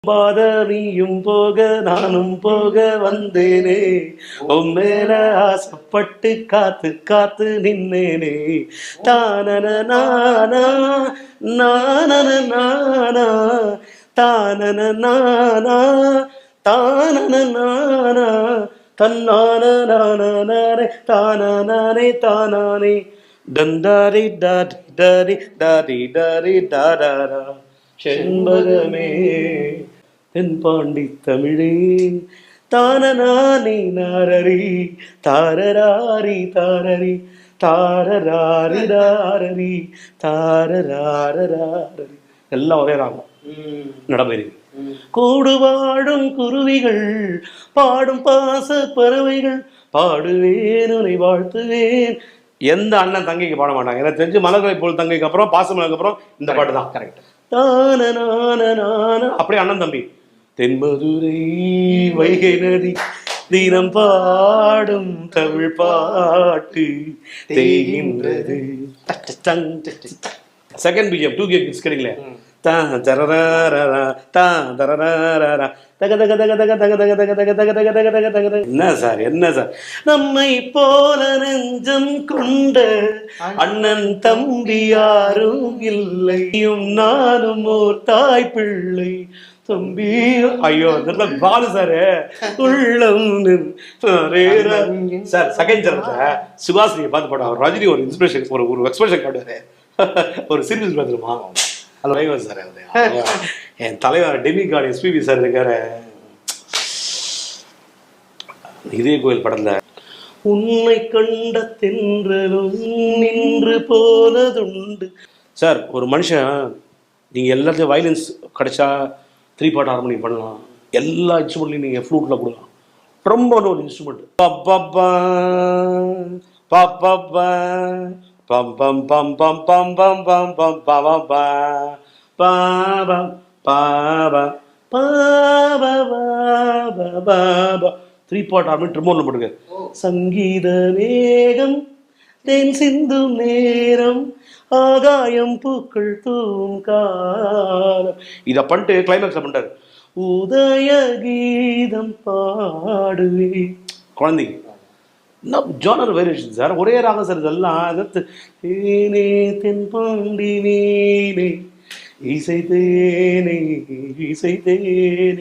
பாத நீயும் போக நானும் போக வந்தேனே, உன் மேல ஆசைப்பட்டு காத்து காத்து நின்னேனே. தானன நானா நானன நானா தானன நானா தானன நானா தன்னான நானே தானே தானே டந்தாரி டாடி டாடி டாடி டாடி டாடாரா. செண்பகமே தென்பாண்டி தமிழே தானநானி நாரரி தாரராரி தாரரி தாரராரி தாரரி தாரராரராரரி எல்லாம் ஒரே ராகம் நடப்பயிருக்கு. கூடு வாழும் குருவிகள் பாடும் பாச பறவைகள் பாடுவேன் உன்னை வாழ்த்துவேன். எந்த அண்ணன் தங்கைக்கு பாட மாட்டாங்க. எனக்கு தெரிஞ்சு மலர்களை போல் தங்கைக்கு அப்புறம் பாசமலுக்கு அப்புறம் இந்த பாட்டு தான் கரெக்ட். அப்படியே அண்ணன் தம்பி. தென்மதுரை வைகை நதி தினம் பாடும் தமிழ் பாட்டு தேய்கின்றது. செகண்ட் பிஜிஎம் 2K கிட்ஸ் கிடைக்கல. என்ன சார் என்ன சார், நம்மை போல நெஞ்சம் கொண்ட அண்ணன் தம்பி யாரும் இல்லையும் நானும் ஓர் தாய் பிள்ளை தம்பி. ஐயோ பாலு சார் உள்ளம் சார். செகண்ட் சரத்துல சுகாசினியை பார்த்து போட ரஜினி ஒரு இன்ஸ்பிரேஷன் ஒரு எக்ஸ்பிரஷன் காட்டுவாரு. ஒரு சீரியஸ் பார்த்துருமா தலைவர் சார், என் தலைவர் டெமிகார்டு எஸ்பிபி சார் இருக்காரு இதே கோயில் படத்துல. உன்னை கண்ட தென்றலும் நின்று போனதுண்டு சார். ஒரு மனுஷன் நீங்க எல்லாத்தையும் வயலன்ஸ் கிடைச்சா 3 part ஹார்மோனி பண்ணலாம், எல்லா இன்ஸ்ட்ருமெண்ட்லையும் நீங்க ஃப்ளூட்ல கொடுக்கலாம். ரொம்ப ஒரு இன்ஸ்ட்ருமெண்ட் பப்பப்பா பப்பப்பா பம் பம் பம் பம் பம் பம் பம் பம் பவபா பாபா பாபா பாபா 3 part ஹார்மோனி ட்ரம்போன்ல போட்டுங்க. சங்கீத மேகம் தேன் சிந்தும் நேரம் ஆகாயம் பூக்கள் தூவும் காலம். இதை பண்ணிட்டு கிளைமேக்ஸ்ல பண்ணிட்டாரு உதய கீதம் பாடுவே குழந்தைங்க. ஜானர் வேரியேஷன் சார், ஒரே ராகம் சார். இதெல்லாம் தேனே தென்பாண்டி நீனே இசை தேனே இசை தேனே.